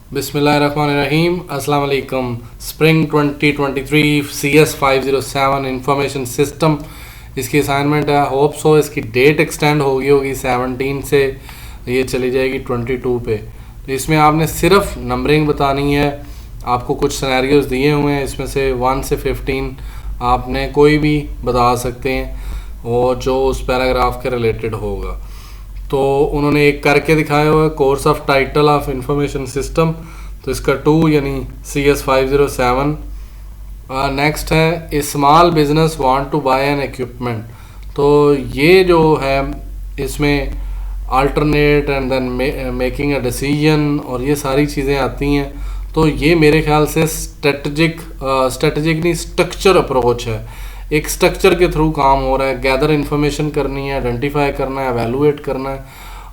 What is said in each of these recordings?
बिस्मिल्लाहिर्रहमानिर्रहीम। अस्सलाम वालेकुम। स्प्रिंग 2023 CS 507 इंफॉर्मेशन सिस्टम इसकी असाइनमेंट है। होप सो इसकी डेट एक्सटेंड होगी 17 से ये चली जाएगी 22 पे। तो इसमें आपने सिर्फ नंबरिंग बतानी है। आपको कुछ सिनेरियोज दिए हुए हैं, इसमें से 1 से 15 आपने कोई भी बता सकते हैं और जो उस पैराग्राफ के रिलेटेड होगा। तो उन्होंने एक करके दिखाया हुआ है, course of title of information system. तो इसका 2 यानी CS 507। नेक्स्ट है a small business want to buy an equipment. तो ये जो है इसमें alternate and then making a decision और ये सारी चीज़ें आती हैं। तो ये मेरे ख्याल से स्ट्रेटजिक नहीं, स्ट्रक्चर अप्रोच है। एक स्ट्रक्चर के थ्रू काम हो रहा है। गैदर इन्फॉर्मेशन करनी है, आइडेंटिफाई करना है, एवेलुएट करना है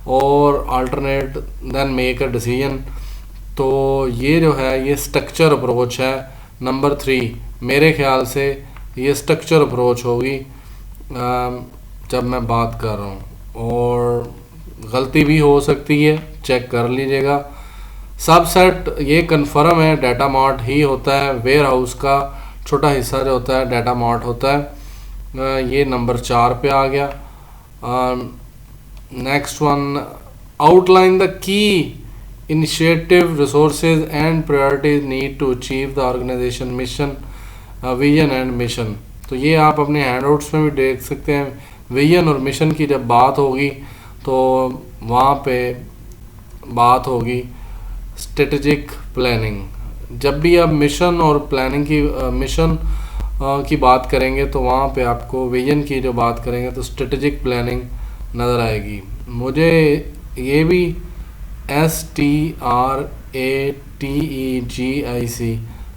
और alternate then make a decision. तो ये जो है ये स्ट्रक्चर अप्रोच है। नंबर 3 मेरे ख्याल से ये स्ट्रक्चर अप्रोच होगी जब मैं बात कर रहा हूँ, और गलती भी हो सकती है, चेक कर लीजिएगा। सबसेट ये कन्फर्म है, डाटा मार्ट ही होता है। वेयर हाउस का छोटा हिस्सा जो होता है डाटा मार्ट होता है। ये नंबर 4 पे आ गया। Next one, outline the key initiative resources and priorities need to achieve the organisation mission, vision and mission. तो ये आप अपने हैंडआउट्स में भी देख सकते हैं। विजन और मिशन की जब बात होगी तो वहाँ पे बात होगी स्ट्रेटेजिक प्लानिंग। जब भी आप मिशन और प्लानिंग की मिशन की बात करेंगे तो वहाँ पे आपको विजन की जो बात करेंगे तो स्ट्रेटेजिक प्लानिंग नज़र आएगी। मुझे ये भी STRATEGIC,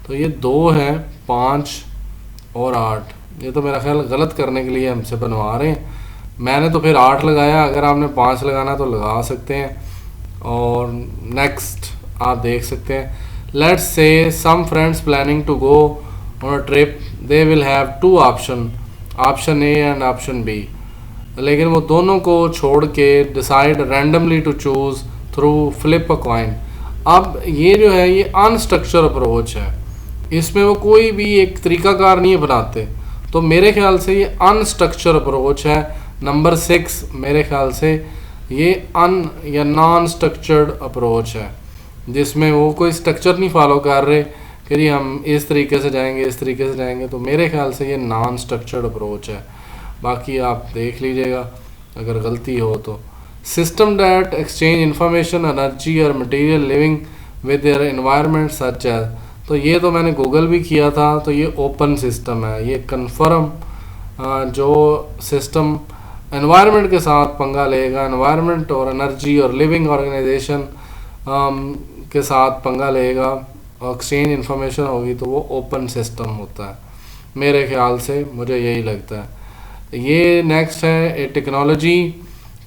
तो ये 2 हैं, 5 और 8। ये तो मेरा ख्याल गलत करने के लिए हमसे बनवा रहे हैं। मैंने तो फिर 8 लगाया, अगर आपने 5 लगाना तो लगा सकते हैं। और नेक्स्ट आप देख सकते हैं, let's say some friends planning to go on a trip, they will have 2 option A and option B, लेकिन वो दोनों को छोड़ के decide randomly to choose through flip a coin। अब ये जो है ये अनस्ट्रक्चर अप्रोच है, इसमें वो कोई भी एक तरीकाकार नहीं बनाते। तो मेरे ख्याल से ये अनस्ट्रक्चर अप्रोच है। नंबर 6 मेरे ख्याल से ये या नॉन स्ट्रक्चर्ड अप्रोच है, जिसमें वो कोई स्ट्रक्चर नहीं फॉलो कर रहे कि जी हम इस तरीके से जाएंगे, इस तरीके से जाएंगे। तो मेरे ख्याल से ये नॉन स्ट्रक्चर्ड अप्रोच है। बाकी आप देख लीजिएगा अगर गलती हो तो। System that exchange information, energy और material living with their environment such as. तो ये तो मैंने गूगल भी किया था, तो ये ओपन सिस्टम है। ये कन्फर्म जो सिस्टम एनवायरनमेंट के साथ पंगा लेगा, एनवायरनमेंट और एनर्जी और लिविंग ऑर्गेनाइजेशन के साथ पंगा लेगा, एक्सचेंज इन्फॉर्मेशन होगी, तो वो ओपन सिस्टम होता है मेरे ख्याल से। मुझे यही लगता है। ये नेक्स्ट है, a technology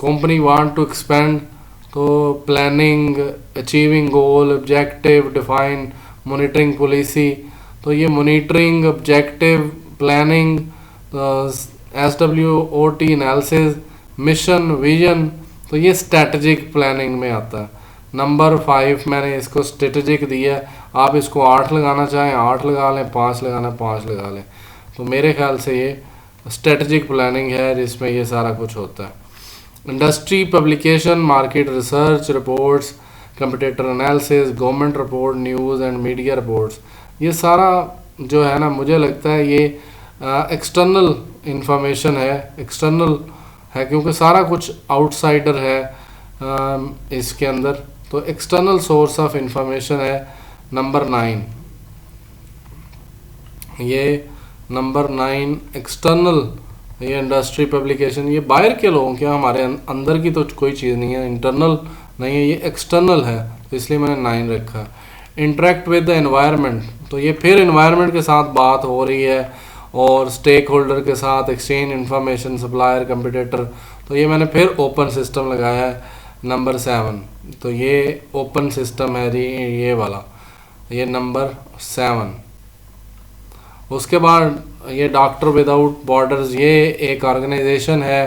company want to expand. तो planning, achieving goal, objective, define, monitoring policy. तो ये monitoring, objective, planning, SWOT analysis, mission, vision, तो ये स्ट्रेटजिक प्लानिंग में आता है। नंबर 5 मैंने इसको स्ट्रेटजिक दिया है। आप इसको 8 लगाना चाहें 8 लगा लें, 5 लगाना 5 लगा लें। तो मेरे ख्याल से ये स्ट्रेटजिक प्लानिंग है जिसमें ये सारा कुछ होता है। Industry publication, market research reports, competitor analysis, government report, news and media reports, ये सारा जो है ना, मुझे लगता है ये एक्सटर्नल इंफॉर्मेशन है, एक्सटर्नल है क्योंकि सारा कुछ आउटसाइडर है इसके अंदर। तो एक्सटर्नल सोर्स ऑफ इंफॉर्मेशन है। नंबर 9, ये नंबर 9 एक्सटर्नल, ये इंडस्ट्री पब्लिकेशन, ये बाहर के लोगों के, हमारे अंदर की तो कोई चीज़ नहीं है, इंटरनल नहीं है, ये एक्सटर्नल है, तो इसलिए मैंने 9 रखा। इंटरेक्ट विद द एनवायरनमेंट, तो ये फिर एनवायरनमेंट के साथ बात हो रही है और स्टेक होल्डर के साथ एक्सचेंज इंफॉर्मेशन, सप्लायर, कंपटीटर, तो ये मैंने फिर ओपन सिस्टम लगाया है। नंबर 7, तो ये ओपन सिस्टम है जी, ये वाला, ये नंबर 7। उसके बाद ये डॉक्टर विदाउट बॉर्डर्स, ये एक ऑर्गेनाइजेशन है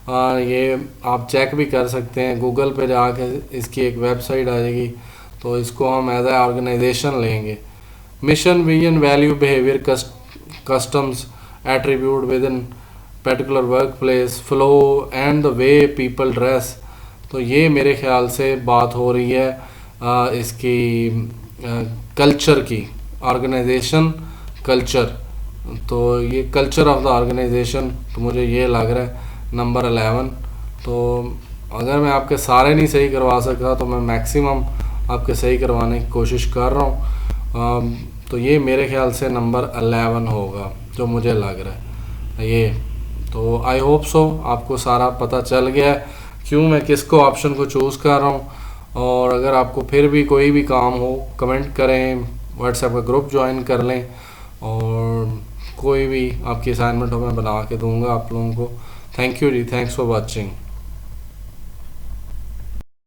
ये आप चेक भी कर सकते हैं, गूगल पे जाके इसकी एक वेबसाइट आ जाएगी। तो इसको हम एज ए ऑर्गेनाइजेशन लेंगे। Mission, vision, value, behaviour, customs, attribute with in particular work place, flow and the way people dress. तो ये मेरे ख्याल से बात हो रही है इसकी कल्चर की, ऑर्गेनाइजेशन कल्चर। तो ये कल्चर ऑफ द ऑर्गेनाइजेशन, तो मुझे ये लग रहा है नंबर 11। तो अगर मैं आपके सारे नहीं सही करवा सका तो मैं मैक्सिमम आपके सही करवाने की कोशिश कर रहा हूँ। तो ये मेरे ख्याल से नंबर 11 होगा जो मुझे लग रहा है ये। तो आई होप सो आपको सारा पता चल गया है क्यों मैं किसको ऑप्शन को चूज़ कर रहा हूँ। और अगर आपको फिर भी कोई भी काम हो कमेंट करें, व्हाट्सएप का ग्रुप ज्वाइन कर लें, और कोई भी आपकी असाइनमेंट हो मैं बना के दूंगा आप लोगों को। Thank you ji, thanks for watching.